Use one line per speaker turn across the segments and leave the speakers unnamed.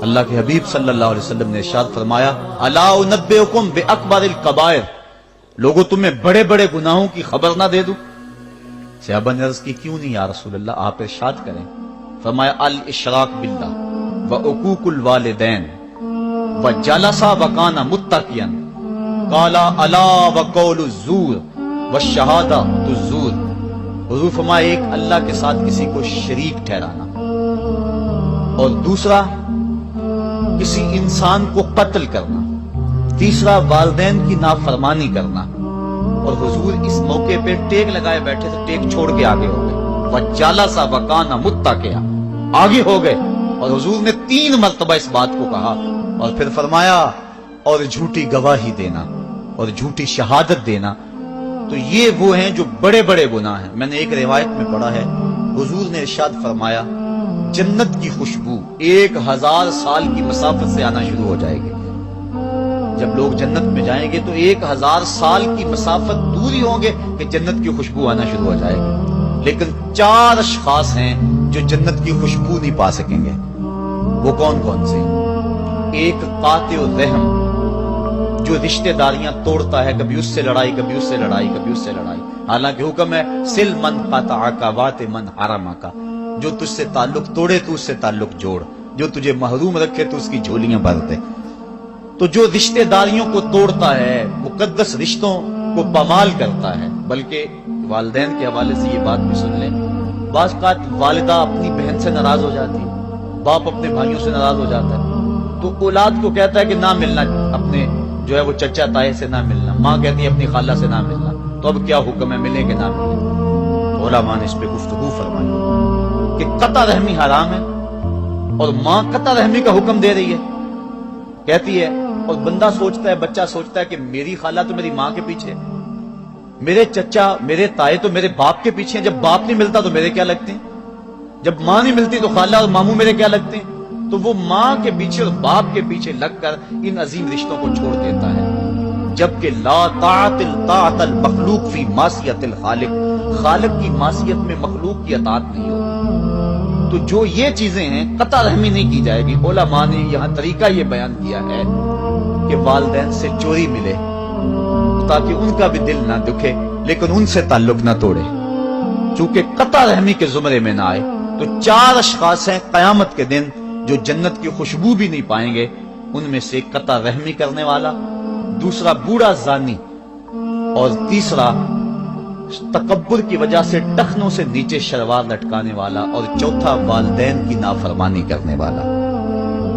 اللہ کے حبیب صلی اللہ علیہ وسلم نے ارشاد فرمایا الا انبئکم باکبر الکبائر، لوگوں تمہیں بڑے بڑے گناہوں کی خبر نہ دے دوں؟ صحابہ نے عرض کی کیوں نہیں یا رسول اللہ، آپ ارشاد کریں۔ فرمایا الاشراک باللہ وعقوق الوالدین وجلس وکان متقیا قال الا وقول الزور والشہادۃ الزور۔ حضور فرمایا ایک اللہ کے ساتھ کسی کو شریک ٹھہرانا، اور دوسرا کسی انسان کو قتل کرنا، تیسرا والدین کی نافرمانی کرنا۔ اور حضور اس موقع پہ ٹیک لگائے بیٹھے تھے، ٹیک چھوڑ کے آگے ہو گئے، وَجَلَسَ وَكَانَ مُتَّكِئًا، آگے ہو گئے، اور حضور نے 3 مرتبہ اس بات کو کہا، اور پھر فرمایا اور جھوٹی گواہی دینا اور جھوٹی شہادت دینا۔ تو یہ وہ ہیں جو بڑے بڑے گناہ ہیں۔ میں نے ایک روایت میں پڑھا ہے، حضور نے ارشاد فرمایا جنت کی خوشبو 1000 سال کی مسافت سے آنا شروع ہو جائے گی۔ جب لوگ جنت میں جائیں گے تو 1000 سال کی مسافت دور ہی ہوں گے کہ جنت کی خوشبو آنا شروع ہو جائے گی، لیکن 4 اشخاص ہیں جو جنت کی خوشبو نہیں پا سکیں گے۔ وہ کون کون سے؟ ایک قاطع الرحم، جو رشتہ داریاں توڑتا ہے، کبھی اس سے لڑائی، کبھی اس سے لڑائی، کبھی اس سے لڑائی، حالانکہ حکم ہے سل من قطعک وات من حرمک، جو تجھ سے تعلق توڑے تو اس سے تعلق جوڑ، جو تجھے محروم رکھے تو اس کی جھولیاں بھر دے۔ تو جو رشتہ داریوں کو توڑتا ہے، مقدس رشتوں کو پامال کرتا ہے، بلکہ والدین کے حوالے سے یہ بات بھی سن لیں، بعض اوقات والدہ اپنی بہن سے ناراض ہو جاتی ہے، باپ اپنے بھائیوں سے ناراض ہو جاتا ہے، تو اولاد کو کہتا ہے کہ نہ ملنا، اپنے جو ہے وہ چچا تائے سے نہ ملنا، ماں کہتی ہے اپنی خالہ سے نہ ملنا، تو اب کیا حکم ہے، ملے کہ نہ ملے؟ علماء نے اس پہ گفتگو فرمائی کہ قطع رحمی حرام ہے، اور ماں قطع رحمی کا حکم دے رہی ہے، کہتی ہے، اور بندہ سوچتا ہے، بچہ سوچتا ہے کہ میری خالہ تو میری ماں کے پیچھے، میرے چچا میرے تائے تو میرے باپ کے پیچھے ہیں، جب باپ نہیں ملتا تو میرے کیا لگتے ہیں، جب ماں نہیں ملتی تو خالہ اور ماموں میرے کیا لگتے ہیں۔ تو وہ ماں کے پیچھے اور باپ کے پیچھے لگ کر ان عظیم رشتوں کو چھوڑ دیتا ہے، جبکہ لا طاعت المخلوق فی معصیت الخالق، خالق کی معصیت میں مخلوق کی اطاعت نہیں ہوگی۔ تو جو یہ چیزیں ہیں قطع رحمی نہیں کی جائے گی۔ علماء نے یہاں طریقہ یہ بیان کیا ہے کہ والدین سے چوری ملے تاکہ ان کا بھی دل نہ دکھے لیکن ان سے تعلق نہ توڑے، چونکہ قطع رحمی کے زمرے میں نہ آئے۔ تو 4 اشخاص ہیں قیامت کے دن جو جنت کی خوشبو بھی نہیں پائیں گے، ان میں سے قطع رحمی کرنے والا، دوسرا بوڑھا زانی، اور تیسرا تکبر کی وجہ سے ٹخنوں سے نیچے شلوار لٹکانے والا، اور چوتھا والدین کی نافرمانی کرنے والا۔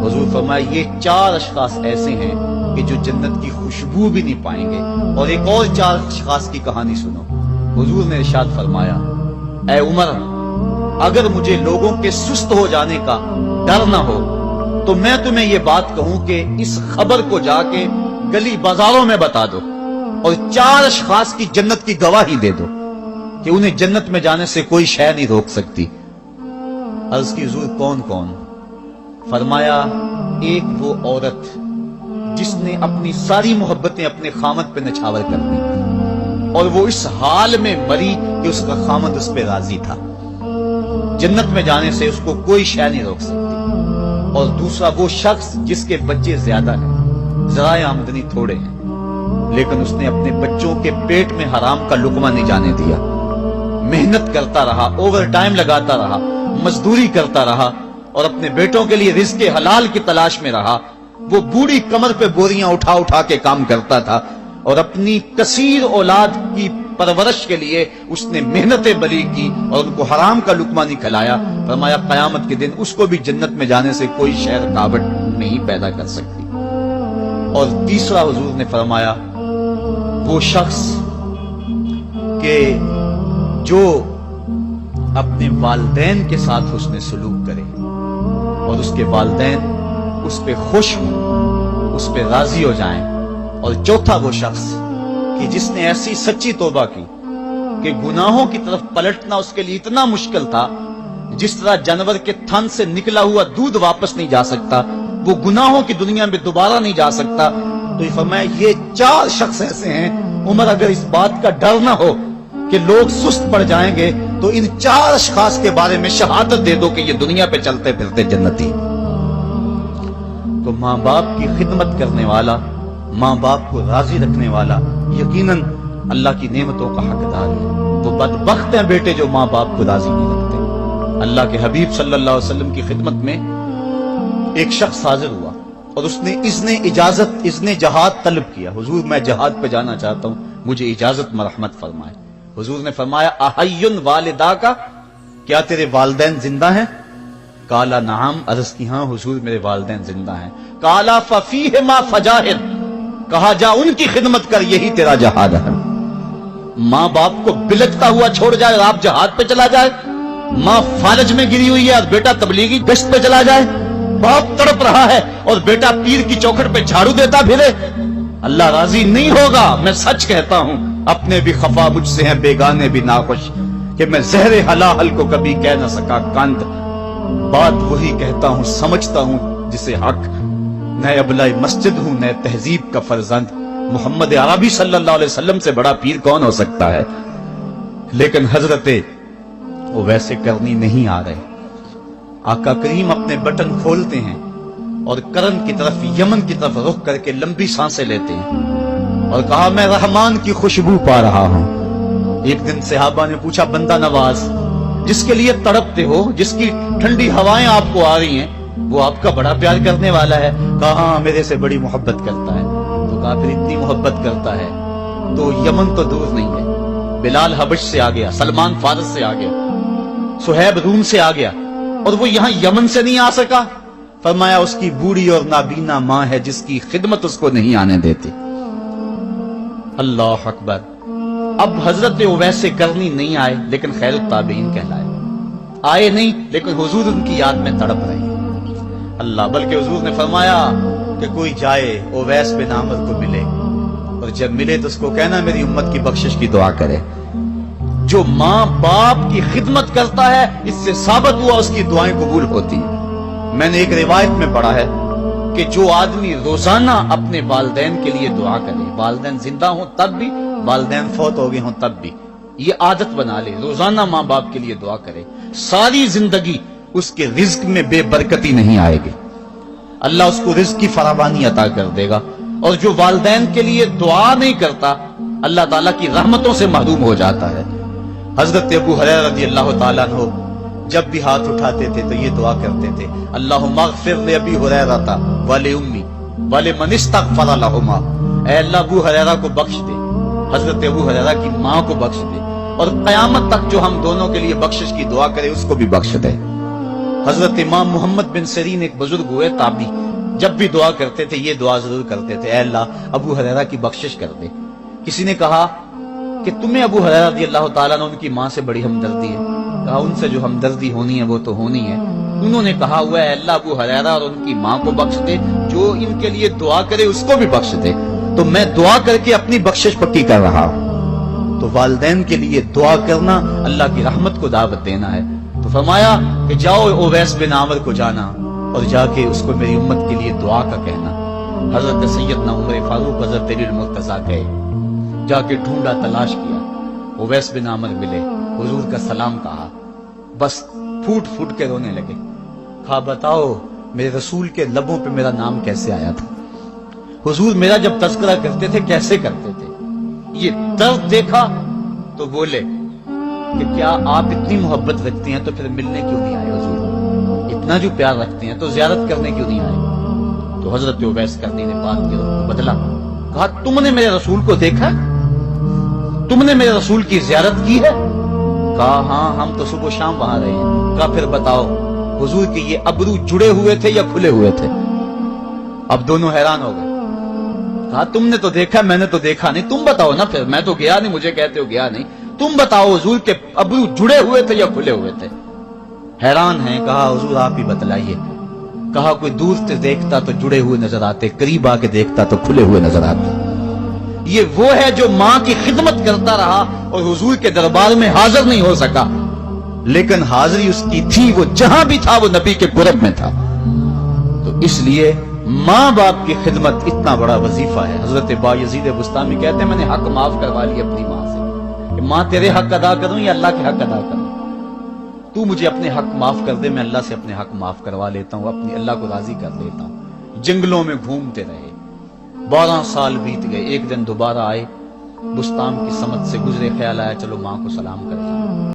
حضور فرمایا یہ 4 اشخاص ایسے ہیں کہ جو جنت کی خوشبو بھی نہیں پائیں گے۔ اور ایک اور 4 اشخاص کی کہانی سنو۔ حضور نے ارشاد فرمایا اے عمر، اگر مجھے لوگوں کے سست ہو جانے کا ڈر نہ ہو تو میں تمہیں یہ بات کہوں کہ اس خبر کو جا کے گلی بازاروں میں بتا دو اور 4 اشخاص کی جنت کی گواہی دے دو کہ انہیں جنت میں جانے سے کوئی شے نہیں روک سکتی۔ عرض کی حضور کون کون؟ فرمایا ایک وہ عورت جس نے اپنی ساری محبتیں اپنے خامد پہ نچھاور کر دی اور وہ اس حال میں مری کہ اس کا خامد اس پہ راضی تھا، جنت میں جانے سے اس کو کوئی شے نہیں روک سکتی۔ اور دوسرا وہ شخص جس کے بچے زیادہ ہیں، ذرائع آمدنی تھوڑے ہیں، لیکن اس نے اپنے بچوں کے پیٹ میں حرام کا لقمہ نہیں جانے دیا، محنت کرتا رہا، اوور ٹائم لگاتا رہا، مزدوری کرتا رہا اور اپنے بیٹوں کے لیے رزق حلال کی تلاش میں رہا۔ وہ بوڑھی کمر پہ بوریاں اٹھا اٹھا کے کام کرتا تھا اور اپنی کثیر اولاد کی پرورش کے لیے اس نے محنتیں بری کی اور ان کو حرام کا لقمہ نہیں کھلایا۔ فرمایا قیامت کے دن اس کو بھی جنت میں جانے سے کوئی شے رکاوٹ نہیں پیدا کر سکتی۔ اور تیسرا حضور نے فرمایا وہ شخص کہ جو اپنے والدین کے ساتھ حسن سلوک کرے اور اس کے والدین اس پہ خوش ہوں، اس پہ راضی ہو جائیں۔ اور چوتھا وہ شخص کہ جس نے ایسی سچی توبہ کی کہ گناہوں کی طرف پلٹنا اس کے لیے اتنا مشکل تھا، جس طرح جانور کے تھن سے نکلا ہوا دودھ واپس نہیں جا سکتا، وہ گناہوں کی دنیا میں دوبارہ نہیں جا سکتا، تو یہ فرمایا یہ 4 شخص ایسے ہیں عمر اگر اس بات کا ڈر نہ ہو کہ لوگ سست پڑ جائیں گے تو ان 4 اشخاص کے بارے میں شہادت دے دو کہ یہ دنیا پہ چلتے پھرتے جنتی. تو ماں باپ کی خدمت کرنے والا، ماں باپ کو راضی رکھنے والا یقیناً اللہ کی نعمتوں کا حقدار ہے. وہ بدبخت ہیں بیٹے جو ماں باپ کو راضی نہیں رکھتے. اللہ کے حبیب صلی اللہ علیہ وسلم کی خدمت میں ایک شخص حاضر ہوا اور اس نے اذن جہاد طلب کیا. حضور میں جہاد پہ جانا چاہتا ہوں، مجھے اجازت مرحمت فرمائے. حضور نے فرمایا احیٌ والدا کا، کیا تیرے والدین زندہ ہیں؟ قال نعم، عرض کی ہاں حضور میرے والدین زندہ ہیں. قال ففیہما فجاہد، کہا جا ان کی خدمت کر، یہی تیرا جہاد ہے. ماں باپ کو بلکتا ہوا چھوڑ جائے اور آپ جہاد پہ چلا جائے، ماں فالج میں گری ہوئی ہے اور بیٹا تبلیغی گشت پہ چلا جائے، باپ تڑپ رہا ہے اور بیٹا پیر کی چوکھٹ پہ جھاڑو دیتا پھرے، اللہ راضی نہیں ہوگا. میں سچ کہتا ہوں، اپنے بھی خفا مجھ سے ہیں بیگانے بھی ناخوش، کہ میں زہر حلاحل کو کبھی کہہ نہ سکا کند. بات وہی کہتا ہوں سمجھتا ہوں جسے حق، نئے ابلہ مسجد ہوں نئے تہذیب کا فرزند. محمد عربی صلی اللہ علیہ وسلم سے بڑا پیر کون ہو سکتا ہے؟ لیکن حضرت وہ ویسے کرنی نہیں آ رہے. آقا کریم اپنے بٹن کھولتے ہیں اور کرن کی طرف، یمن کی طرف رخ کر کے لمبی سانسیں لیتے ہیں اور کہا میں رحمان کی خوشبو پا رہا ہوں. ایک دن صحابہ نے پوچھا بندہ نواز جس کے لیے تڑپتے ہو، جس کی ٹھنڈی ہوائیں آپ کو آ رہی ہیں، وہ آپ کا بڑا پیار کرنے والا ہے. کہا ہاں میرے سے بڑی محبت کرتا ہے. تو کہا پھر اتنی محبت کرتا ہے تو یمن تو دور نہیں ہے. بلال حبش سے آ گیا، سلمان فارس سے آ گیا، سہیب روم سے آ گیا، اور وہ یہاں یمن سے نہیں آ سکا. فرمایا اس کی بوڑھی اور نابینا ماں ہے جس کی خدمت اس کو نہیں آنے دیتی. اللہ اکبر. اب حضرت ویسے کرنی نہیں آئے لیکن خیر التابعین کہلائے. آئے نہیں لیکن حضور ان کی یاد میں تڑپ رہے ہیں. اللہ، بلکہ حضور نے فرمایا کہ کوئی جائے اویس بن عامر کو ملے اور جب ملے تو اس کو کہنا میری امت کی بخشش کی دعا کرے. جو ماں باپ کی خدمت کرتا ہے اس سے ثابت ہوا اس کی دعائیں قبول ہوتی ہیں. میں نے ایک روایت میں پڑھا ہے کہ جو آدمی روزانہ اپنے والدین کے لیے دعا کرے، والدین زندہ ہوں تب بھی، والدین فوت ہو گئے ہوں تب بھی، یہ عادت بنا لے، روزانہ ماں باپ کے لیے دعا کرے، ساری زندگی اس کے رزق میں بے برکتی نہیں آئے گی. اللہ اس کو رزق کی فراوانی عطا کر دے گا. اور جو والدین کے لیے دعا نہیں کرتا اللہ تعالیٰ کی رحمتوں سے محروم ہو جاتا ہے. حضرت ابو ہریرہ رضی اللہ تعالیٰ عنہ جب بھی ہاتھ اٹھاتے تھے تو یہ دعا کرتے تھے اللہم اغفر لأبی ہریرہ ولأمی ولمن استغفر لہما. اے اللہ ابو ہریرہ کو بخش دے، حضرت ابو ہریرہ کی ماں کو بخش دے، اور قیامت تک جو ہم دونوں کے لیے بخشش کی دعا کرے اس کو بھی بخش دے. حضرت امام محمد بن سیرین ایک بزرگ ہوئے تابعی، جب بھی دعا کرتے تھے یہ دعا ضرور کرتے تھے، اے اللہ ابو ہریرہ کی بخشش کر دے. کسی نے کہا کہ تمہیں ابو ہریرہ رضی اللہ تعالیٰ نے ان کی ماں سے بڑی ہمدردی ہے. کہا ان سے جو ہمدردی ہونی ہے وہ تو ہونی ہے. انہوں نے کہا ہوا ہے اللہ ابو ہریرہ اور ان کی ماں کو بخش دے، جو ان کے لیے دعا کرے اس کو بھی بخش دے. تو میں دعا کر کے اپنی بخشش پکی کر رہا ہوں. تو والدین کے لیے دعا کرنا اللہ کی رحمت کو دعوت دینا ہے. تو فرمایا کہ جاؤ اویس بن عامر کو جانا اور جا کے اس کو میری امت کے لیے دعا کا کہنا. حضرت سیدنا عمر فاروق حضرت علی المرتضیٰ گئے، جا کے ڈھونڈا تلاش کیا، اویس بن عامر ملے، حضور کا سلام کہا، بس پھوٹ پھوٹ کے رونے لگے. کہا بتاؤ میرے رسول کے لبوں پہ میرا نام کیسے آیا تھا؟ حضور میرا جب تذکرہ کرتے تھے کیسے کرتے تھے؟ یہ درد دیکھا تو بولے کہ کیا آپ اتنی محبت رکھتی ہیں تو پھر ملنے کیوں نہیں آئے حضور؟ اتنا جو پیار رکھتے ہیں تو زیارت کرنے کیوں نہیں آئے؟ تو حضرت اویس کرنی نے بات کی اور بدلا. کہا تم نے میرے رسول کو دیکھا؟ تم نے میرے رسول کی زیارت کی ہے؟ کہا ہاں ہم تو صبح و شام وہاں رہے ہیں. کہا پھر بتاؤ حضور کے یہ ابرو جڑے ہوئے تھے یا کھلے ہوئے تھے؟ اب دونوں حیران ہو گئے. کہا تم نے تو دیکھا میں نے تو دیکھا نہیں، تم بتاؤ نا. پھر میں تو گیا نہیں، مجھے کہتے ہو گیا نہیں، تم بتاؤ حضور کے ابرو جڑے ہوئے تھے یا کھلے ہوئے تھے؟ حیران ہیں. کہا حضور آپ ہی بتلائیے. کہا کوئی دور سے دیکھتا تو جڑے ہوئے نظر آتے، قریب آ کے دیکھتا تو کھلے ہوئے نظر آتے. یہ وہ ہے جو ماں کی خدمت کرتا رہا اور حضور کے دربار میں حاضر نہیں ہو سکا، لیکن حاضری اس کی تھی، وہ جہاں بھی تھا وہ نبی کے قرب میں تھا. تو اس لیے ماں باپ کی خدمت اتنا بڑا وظیفہ ہے. حضرت بایزید بستامی کہتے ہیں میں نے حق معاف کروا لی اپنی ماں سے کہ ماں تیرے حق ادا کروں یا اللہ کے حق ادا کروں, تو مجھے اپنے حق معاف کر دے, میں اللہ سے اپنے حق معاف کروا لیتا ہوں, اپنی اللہ کو راضی کر لیتا ہوں. جنگلوں میں گھومتے رہے, 12 سال بیت گئے. ایک دن دوبارہ آئے, بستان کی سمت سے گزرے, خیال آیا چلو ماں کو سلام کرتے.